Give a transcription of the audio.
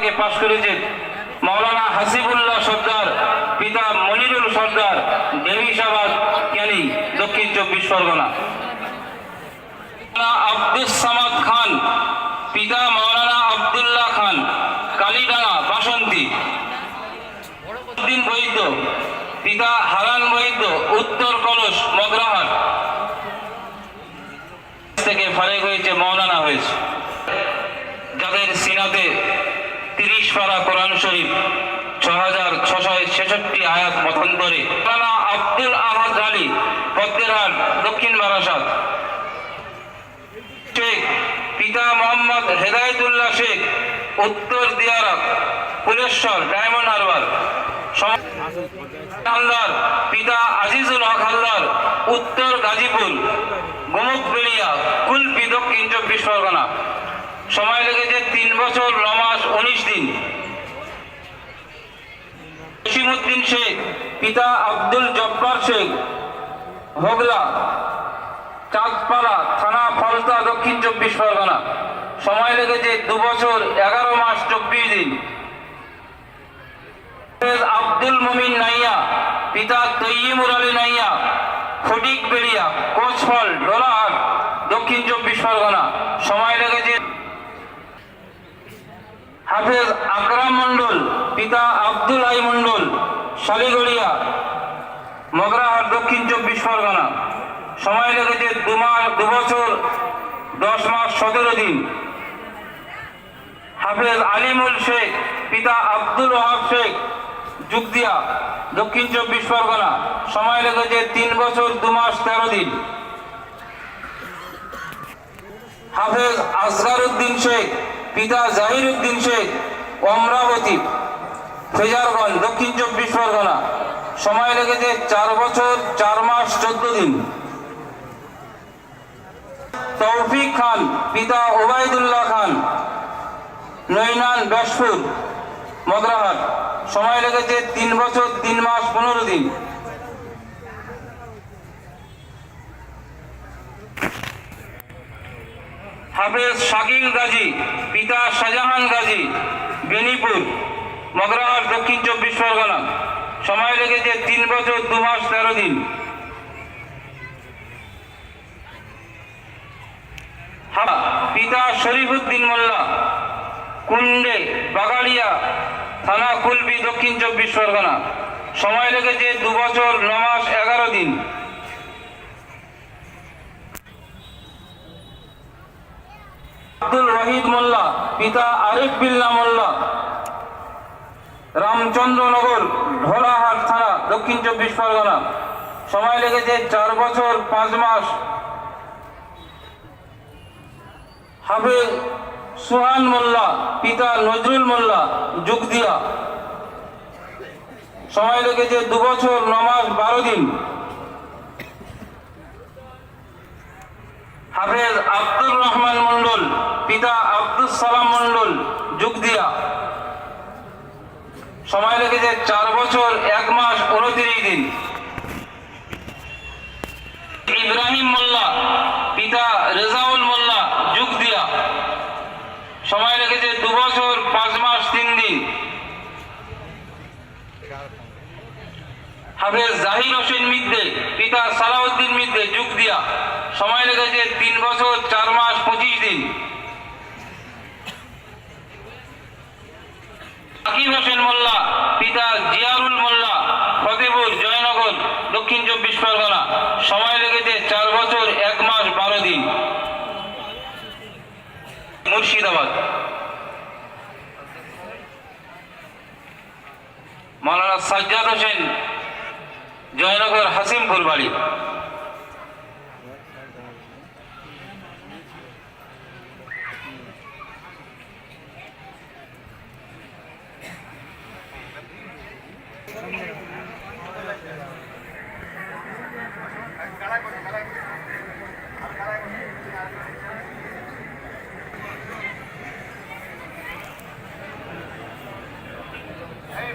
থেকে পাশ করেছেন মাওলানা হাসিবুল্লাহ সর্দার, পিতা মনিরুল সর্দার, দেবিসাবাদ ক্যানিং, দক্ষিণ 24 পরগনা। আব্দুস সামাদ খান, পিতা মাওলানা আব্দুল্লাহ খান, কালীডাঙ্গা বাসন্তী। উদ্দিন বৈদ্য, পিতা হারান বৈদ্য, উত্তর কলস মগরাহাট থেকে ফারেক হয়েছে, মাওলানা হয়েছে। যাদের সিনাতে 30 পারা কোরআন শরীফ, 6666 আয়াত মতান্তরে। মাওলানা আব্দুল আহাদ আলী, পদ্মেরহাট, দক্ষিণ বারাসাত। শেখ, পিতা মোহাম্মদ হেদায়েতুল্লাহ শেখ, উত্তর দিয়ারা, ফুলেশ্বর, ডায়মন্ড হারবার। হালদার, পিতা আজিজুল হক হালদার, উত্তর গাজীপুর, গোমুখবেড়িয়া, কুলপি, দক্ষিণ 24 পরগনা। সময় লেগেছে 3 বছর 9 মাস 19 দিন। জসিমউদ্দিন শেখ, পিতা আব্দুল জব্বার শেখ, হোগলা, চাঁদপাড়া থানা, ফলতা, দক্ষিণ 24 পরগনা। সময় লেগেছে 2 বছর 11 মাস 24 দিন। আব্দুল মুমিন নাইয়া, পিতা তৈয়িমুর আলী নাইয়া, ফটিক বেড়িয়া, কোচফল, ডোলাহাট, দক্ষিণ 24 পরগনা। সময় লেগেছে। হাফেজ আকরাম মন্ডল, পিতা আব্দুল আই মন্ডল, শালিগড়িয়া, মগরাহাট, দক্ষিণ 24 পরগনা। সময় লেগেছে 2 বছর 10 মাস 17 দিন। হাফেজ আলিমুল শেখ, পিতা আব্দুল ওয়াহাব শেখ, যুগদিয়া, দক্ষিণ 24 পরগনা। সময় লেগেছে 3 বছর 2 মাস 13 দিন। হাফেজ আসগার উদ্দিন শেখ, পিতা জাহির উদ্দিন শেখ, অমরাবতী, ফেজারগঞ্জ, দক্ষিণ 24 পরগনা। সময় লেগেছে 4 বছর 4 মাস 14 দিন। তৌফিক খান, পিতা ওবায়দুল্লাহ খান, নৈনান, ব্যাসপুর, মগরাহাট। সময় লেগেছে 3 বছর 3 মাস 15 দিন। হাফেজ শাকিল গাজী, পিতা শাহজাহান গাজী, বেনিপুর, মগরাহাট, দক্ষিণ 24 পরগনা। সময় লেগেছে 3 বছর 2 মাস 13 দিন। পিতা শরীফুদ্দিন মোল্লা, কুন্ডে, বাগালিয়া থানা, কুলপি, দক্ষিণ 24 পরগনা। সময় লেগেছে 2 বছর 9 মাস 11 দিন। আব্দুল ওয়াহিদ মোল্লা, পিতা আরিফ বিল্লাহ মোল্লা, রামচন্দ্রনগর, ঢোলাহাট থানা, দক্ষিণ 24 পরগনা। সময় লেগেছে 4 বছর 5 মাস। হাফেজ সুহান মোল্লা, পিতা নজরুল মোল্লা, যুগদিয়া। সময় লেগেছে 2 বছর 9 মাস 12 দিন। হাফেজ আব্দুর রহমান মন্ডল, পিতা আব্দুস সালাম মন্ডল, যুগদিয়া। সময় লেগেছে 4 বছর 1 মাস 29 দিন। ইব্রাহিম মোল্লা, পিতা রেজাউল মোল্লা, যুগদিয়া। সময় লেগেছে 2 বছর 5 মাস 3 দিন। হাফেজ জাহির হোসেন মিদ্দে, পিতা সালাউদ্দিন মিদ্দে, যুগদিয়া। সময় লেগেছে 3 বছর 4 মাস 25 দিন। আকিব হোসেন মোল্লা, পিতা জিয়ারুল মোল্লা, ফতেপুর, জয়নগর, দক্ষিণ 24 পরগনা। সময় লেগেছে 4 বছর 1 মাস 12 দিন। মুর্শিদাবাদ। মাওলানা সাজ্জাদ হোসেন, জয়নগর, হাসিমপুর বাড়ি। Hey,